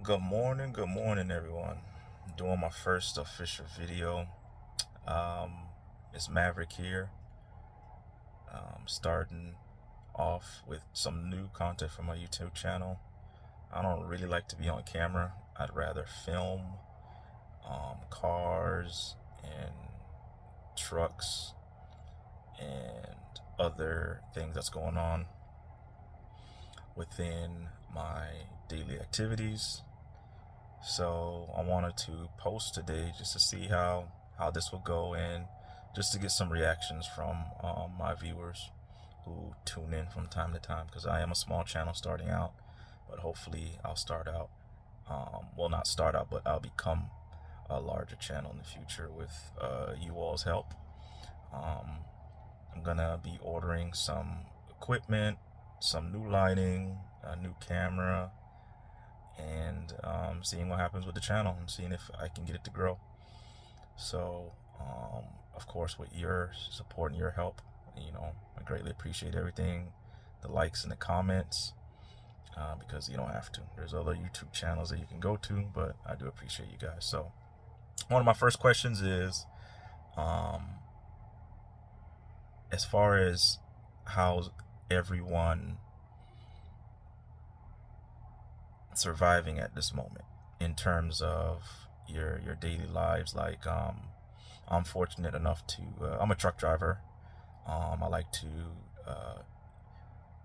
Good morning, everyone. Doing my first official video. It's Maverick here. Starting off with some new content for my YouTube channel. I don't really like to be on camera. I'd rather film cars and trucks and other things that's going on within my daily activities. So I wanted to post today just to see how this will go and just to get some reactions from my viewers who tune in from time to time because I am a small channel starting out, but hopefully I'll start out. Well, not start out, but I'll become a larger channel in the future with you all's help. Um, I'm gonna be ordering some equipment, some new lighting, a new camera, and seeing what happens with the channel and seeing if I can get it to grow. So, of course, with your support and your help, I greatly appreciate everything, the likes and the comments, because you don't have to. There's other YouTube channels that you can go to, but I do appreciate you guys. So, one of my first questions is, um, as far as how's everyone surviving at this moment in terms of your daily lives. Like I'm fortunate enough to I'm a truck driver. I like to uh,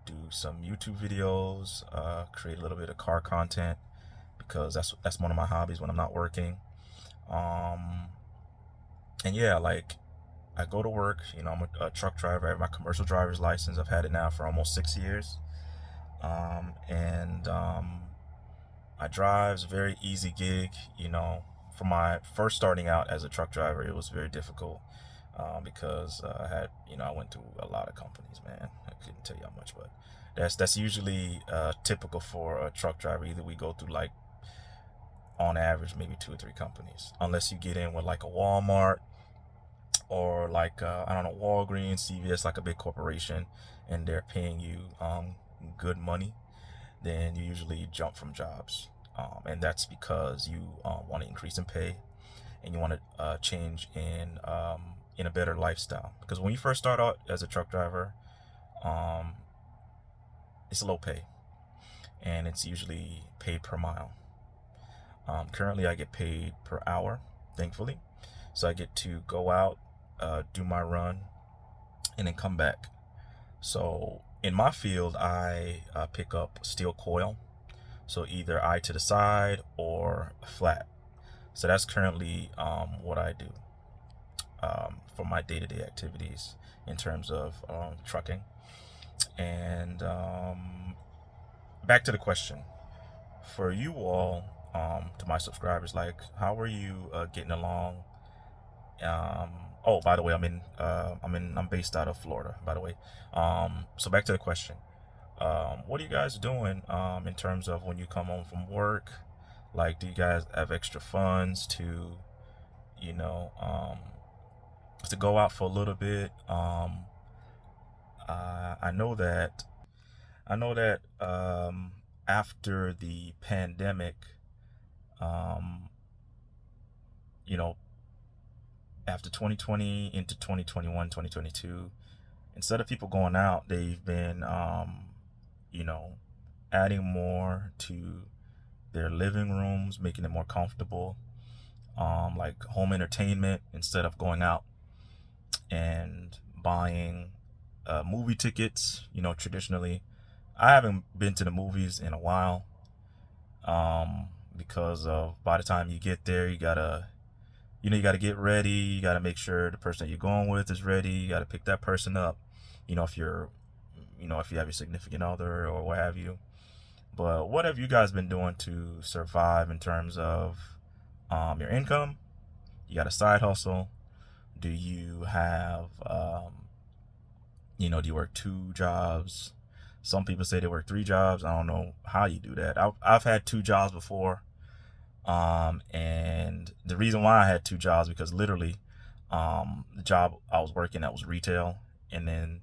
do some YouTube videos, create a little bit of car content because that's one of my hobbies when I'm not working. um, and yeah, like I go to work. I'm a truck driver. I have my commercial driver's license. I've had it now for almost 6 years. And I drive. It's a very easy gig. For my first starting out as a truck driver, it was very difficult because I went to a lot of companies, man. I couldn't tell you how much, but that's usually typical for a truck driver. Either we go through like on average maybe 2 or 3 companies, unless you get in with like a Walmart or like I don't know, Walgreens, CVS, like a big corporation, and they're paying you good money. Then you usually jump from jobs. And that's because you want to increase in pay and you want to change in a better lifestyle. Because when you first start out as a truck driver, um, it's low pay and it's usually paid per mile. Currently, I get paid per hour, thankfully. So I get to go out, do my run, and then come back. So in my field, I pick up steel coil. So either eye to the side or flat. So that's currently what I do for my day-to-day activities in terms of trucking. And back to the question for you all, to my subscribers, like how are you getting along? Um, oh, by the way, I'm based out of Florida, by the way. So back to the question. What are you guys doing in terms of when you come home from work? Like, do you guys have extra funds you know, um, to go out for a little bit? I know that after the pandemic, um, you know, after 2020 into 2021, 2022, instead of people going out, they've been, you know, adding more to their living rooms, making it more comfortable, like home entertainment instead of going out and buying movie tickets. Traditionally, I haven't been to the movies in a while because of by the time you get there, you gotta get ready. You gotta make sure the person that you're going with is ready. You gotta pick that person up. If if you have your significant other or what have you. But what have you guys been doing to survive in terms of your income? You got a side hustle? Do you have, do you work 2 jobs? Some people say they work 3 jobs. I don't know how you do that. I've had 2 jobs before. And the reason why I had 2 jobs because literally, the job I was working at was retail, and then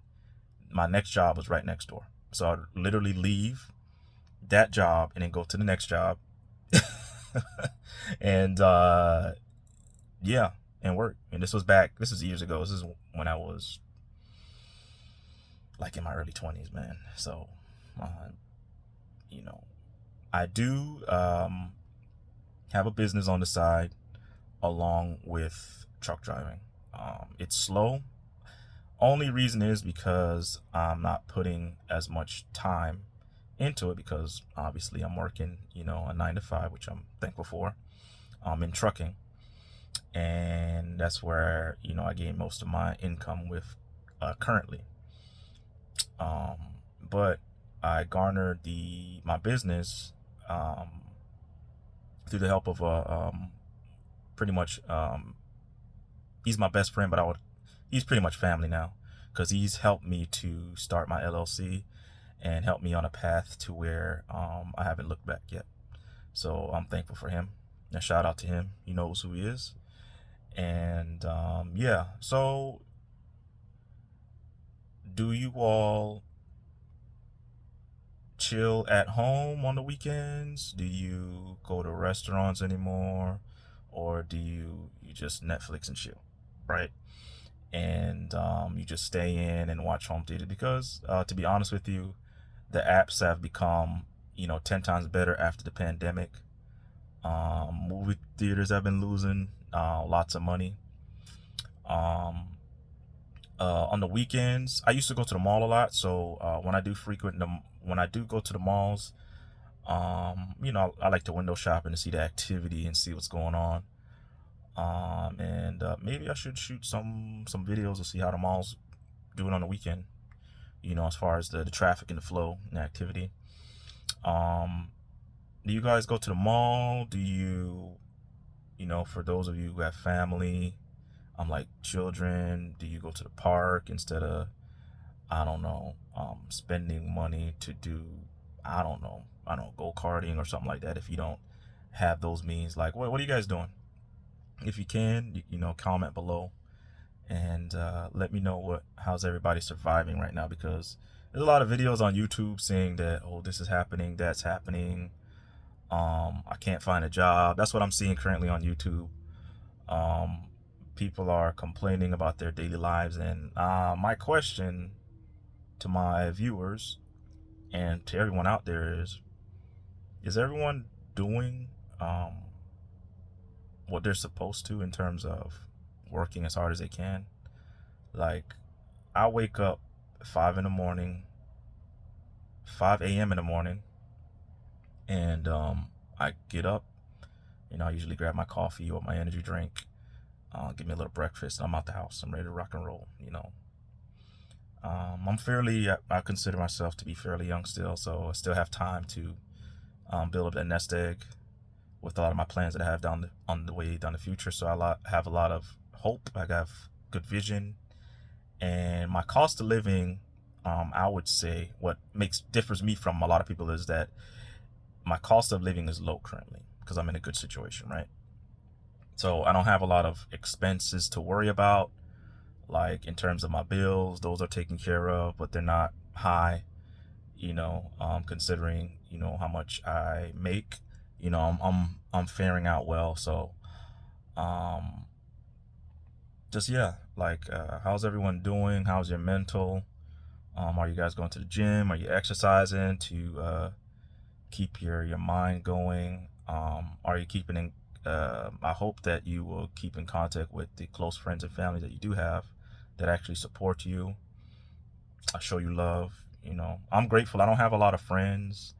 my next job was right next door. So I'd literally leave that job and then go to the next job, And yeah, and work. And this was years ago. This is when I was like in my early 20s, man. So, uh, you know, I do have a business on the side along with truck driving. It's slow. Only reason is because I'm not putting as much time into it, because obviously I'm working, a 9 to 5, which I'm thankful for. I'm in trucking, and that's where I gain most of my income with currently. Um, but I garnered my business um, through the help of pretty much he's my best friend, but he's pretty much family now, because he's helped me to start my LLC and helped me on a path to where I haven't looked back yet. So I'm thankful for him. And shout out to him. He knows who he is. And yeah, so do you all chill at home on the weekends? Do you go to restaurants anymore? Or do you just Netflix and chill, right? And you just stay in and watch home theater? Because to be honest with you, the apps have become 10 times better after the pandemic. Movie theaters have been losing lots of money. On the weekends, I used to go to the mall a lot. So when I do go to the malls, I like to window shop and to see the activity and see what's going on. And maybe I should shoot some videos to see how the malls do it on the weekend. As far as the traffic and the flow and the activity. Do you guys go to the mall? Do you, for those of you who have family, like children, do you go to the park instead of, I don't know, spending money to do, I don't know, go-karting or something like that, if you don't have those means? Like, what are you guys doing? If you can, comment below and let me know how's everybody surviving right now, because there's a lot of videos on YouTube saying that, oh, this is happening, that's happening. I can't find a job. That's what I'm seeing currently on YouTube. People are complaining about their daily lives, and my question to my viewers and to everyone out there is everyone doing what they're supposed to in terms of working as hard as they can? Like, I wake up 5 in the morning, 5 a.m. in the morning, and I get up. I usually grab my coffee or my energy drink, give me a little breakfast, and I'm out the house. I'm ready to rock and roll. I consider myself to be fairly young still, so I still have time to build up that nest egg with a lot of my plans that I have on the way down the future. So have a lot of hope. I have good vision, and my cost of living, I would say what differs me from a lot of people is that my cost of living is low currently, because I'm in a good situation, right? So I don't have a lot of expenses to worry about, like in terms of my bills. Those are taken care of, but they're not high, considering how much I make. I'm faring out well. So just, yeah, like how's everyone doing? How's your mental? Are you guys going to the gym? Are you exercising to keep your mind going? Are you keeping in I hope that you will keep in contact with the close friends and family that you do have, that actually support you, show you love. I'm grateful. I don't have a lot of friends.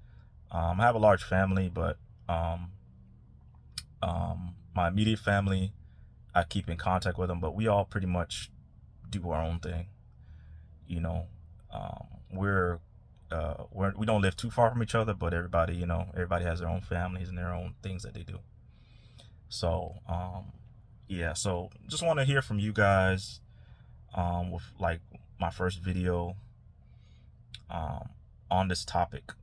I have a large family, but my immediate family, I keep in contact with them, but we all pretty much do our own thing. You know, um, we're, we don't live too far from each other, but everybody has their own families and their own things that they do. So, yeah, so just want to hear from you guys, with like my first video, on this topic.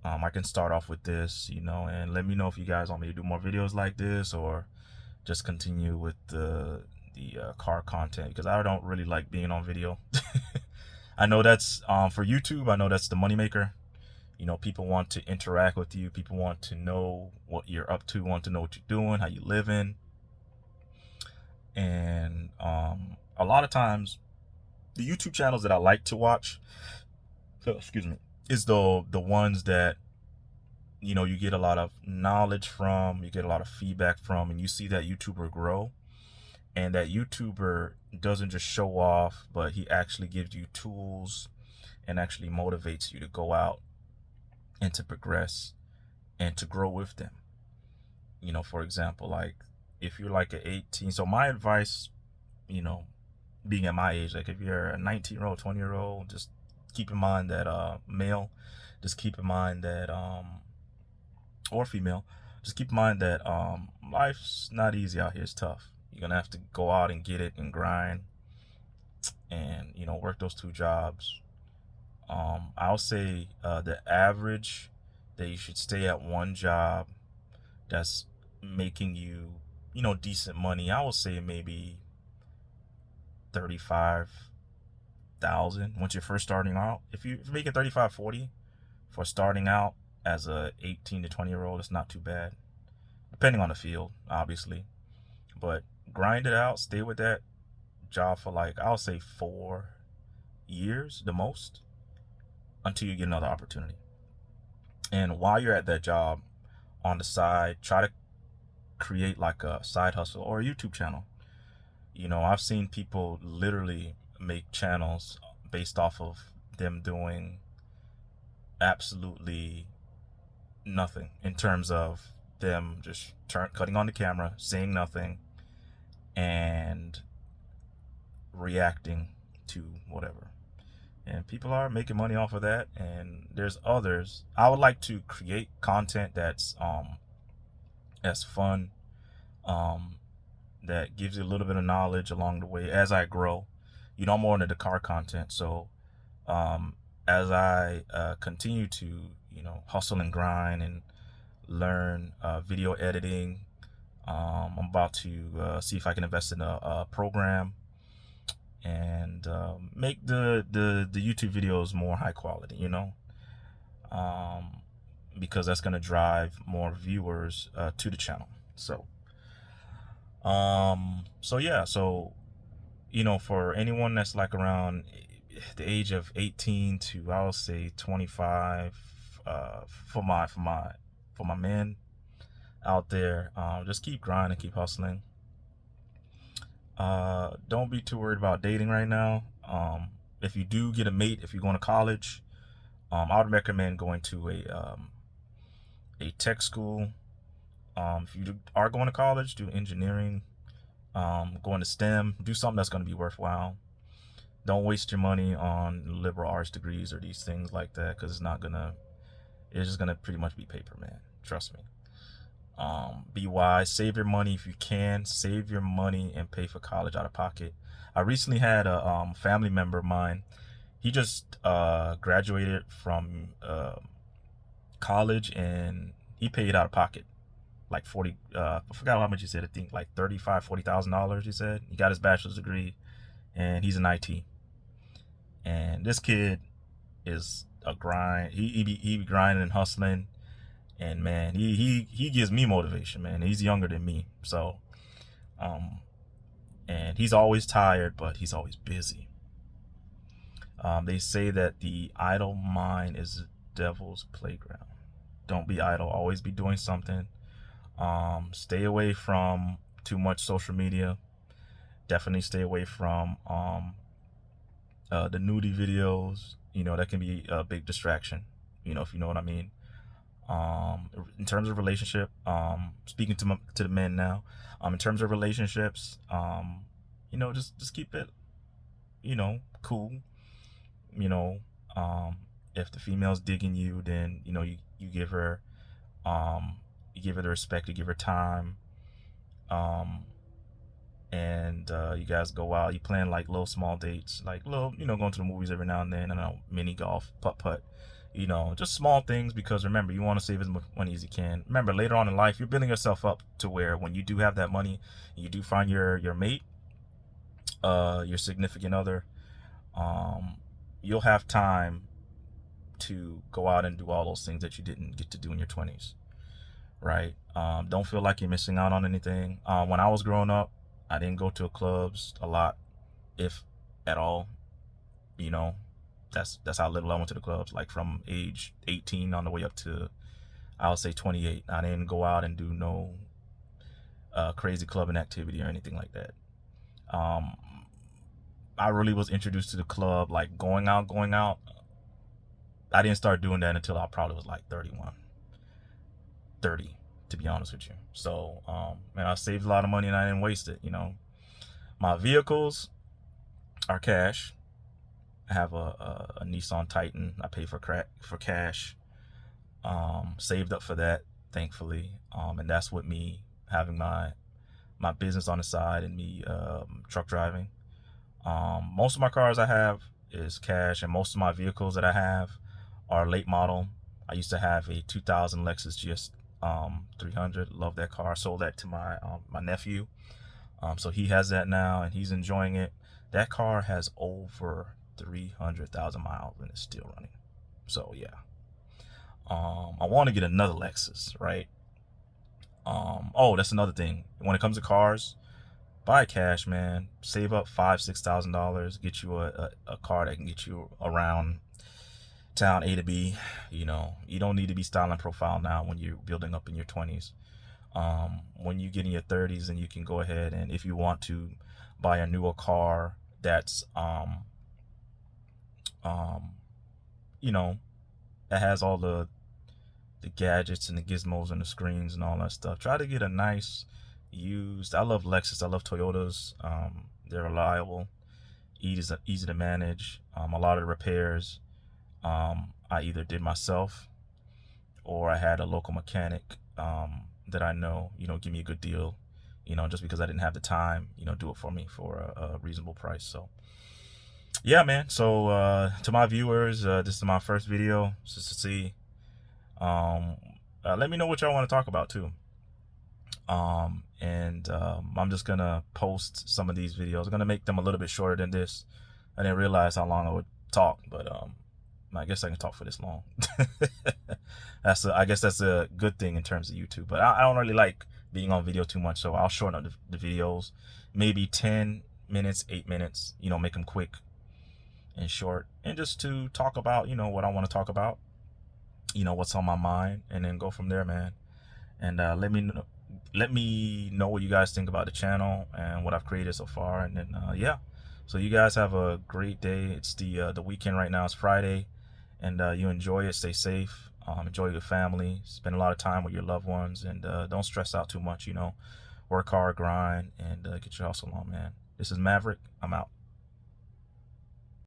I can start off with this, and let me know if you guys want me to do more videos like this, or just continue with the car content, because I don't really like being on video. I know that's for YouTube. I know that's the moneymaker. You know, people want to interact with you. People want to know what you're up to, want to know what you're doing, how you living. And a lot of times, the YouTube channels that I like to watch, so excuse me, is the ones that, you know, you get a lot of knowledge from, you get a lot of feedback from, and you see that YouTuber grow. And that YouTuber doesn't just show off, but he actually gives you tools and actually motivates you to go out and to progress and to grow with them. You know, for example, like if you're like an 18, so my advice, you know, being at my age, like if you're a 19-year-old, 20-year-old, just keep in mind that male, just keep in mind that or female, just keep in mind that life's not easy out here. It's tough. You're gonna have to go out and get it and grind, and you know, work those two jobs. I'll say the average that you should stay at one job that's making you, you know, decent money. I would say maybe 35,000 once you're first starting out. If you're making 35, 40 for starting out as a 18 to 20-year-old, it's not too bad, depending on the field, obviously. But grind it out, stay with that job for like, I'll say 4 years the most, until you get another opportunity. And while you're at that job, on the side, try to create like a side hustle or a YouTube channel. You know, I've seen people literally make channels based off of them doing absolutely nothing, in terms of them just cutting on the camera, saying nothing, and reacting to whatever. And people are making money off of that. And there's others. I would like to create content that's fun, um that gives you a little bit of knowledge along the way as I grow. You know, I'm more into the car content, so um as I continue to, you know, hustle and grind and learn video editing, I'm about to see if I can invest in a program and make the YouTube videos more high quality, you know, um, because that's going to drive more viewers to the channel. So yeah, so you know, for anyone that's like around the age of 18 to, I'll say 25, for my men out there, just keep grinding, keep hustling. Don't be too worried about dating right now. If you do get a mate, if you're going to college, I would recommend going to a tech school. If you are going to college, do engineering, go into STEM, do something that's going to be worthwhile. Don't waste your money on liberal arts degrees or these things like that, because it's just gonna pretty much be paper, man. Trust me. Be wise, save your money if you can, save your money and pay for college out of pocket. I recently had a family member of mine. He just graduated from college, and he paid out of pocket like 40, I forgot how much he said. I think like $35,000, $40,000 he said. He got his bachelor's degree, and he's in IT. And this kid is a grind. He be grinding and hustling, and man, he gives me motivation, man. He's younger than me, so and he's always tired, but he's always busy. They say that the idle mind is the devil's playground. Don't be idle. Always be doing something. Stay away from too much social media. Definitely stay away from the nudie videos. You know, that can be a big distraction, you know, if you know what I mean. In terms of relationship, speaking to the men now, in terms of relationships, you know, just keep it, you know, cool. You know, if the female's digging you, then you know, you give her the respect, you give her time, and you guys go out. You plan like little small dates, like little, you know, going to the movies every now and then. I know, mini golf, putt, you know, just small things, because remember, you want to save as much money as you can. Remember, later on in life, you're building yourself up to where when you do have that money, you do find your mate, your significant other, you'll have time to go out and do all those things that you didn't get to do in your 20s, right? Don't feel like you're missing out on anything. When I was growing up, I didn't go to clubs a lot, if at all. You know, that's how little I went to the clubs. Like from age 18 on the way up to, I'll say 28. I didn't go out and do no crazy clubbing activity or anything like that. I really was introduced to the club, like going out. I didn't start doing that until I probably was like 31, 30, to be honest with you. So, man, I saved a lot of money and I didn't waste it. You know, my vehicles are cash. I have a Nissan Titan. I pay for cash. Saved up for that, thankfully. And that's with me having my business on the side and me truck driving. Most of my cars I have is cash, and most of my vehicles that I have are late model. I used to have a 2000 Lexus GS 300. Love that car. I sold that to my nephew. So he has that now and he's enjoying it. That car has over 300,000 miles and it's still running. So yeah. I want to get another Lexus, right? Oh, that's another thing. When it comes to cars, buy cash, man. Save up $5,000-$6,000. Get you a car that can get you around town A to B. You know, you don't need to be styling profile now when you're building up in your 20s. When you get in your 30s, and you can go ahead and, if you want to, buy a newer car that's you know, that has all the gadgets and the gizmos and the screens and all that stuff. Try to get a nice used. I love Lexus. I love Toyotas. They're reliable, easy to manage. A lot of the repairs I either did myself or I had a local mechanic that I know, you know, give me a good deal, you know, just because I didn't have the time, you know, do it for me for a reasonable price. So yeah, man. So to my viewers, this is my first video, just to see. Let me know what y'all want to talk about too. I'm just gonna post some of these videos. I'm gonna make them a little bit shorter than this. I didn't realize how long I would talk, but I guess I can talk for this long. I guess that's a good thing in terms of YouTube. But I don't really like being on video too much, so I'll shorten up the videos, maybe 10 minutes, 8 minutes. You know, make them quick and short, and just to talk about, you know, what I want to talk about, you know, what's on my mind, and then go from there, man. And let me know what you guys think about the channel and what I've created so far. And then yeah, so you guys have a great day. It's the weekend right now. It's Friday, and you enjoy it. Stay safe. Enjoy your family. Spend a lot of time with your loved ones, and don't stress out too much. You know, work hard, grind, and get your hustle on, man. This is Maverick. I'm out.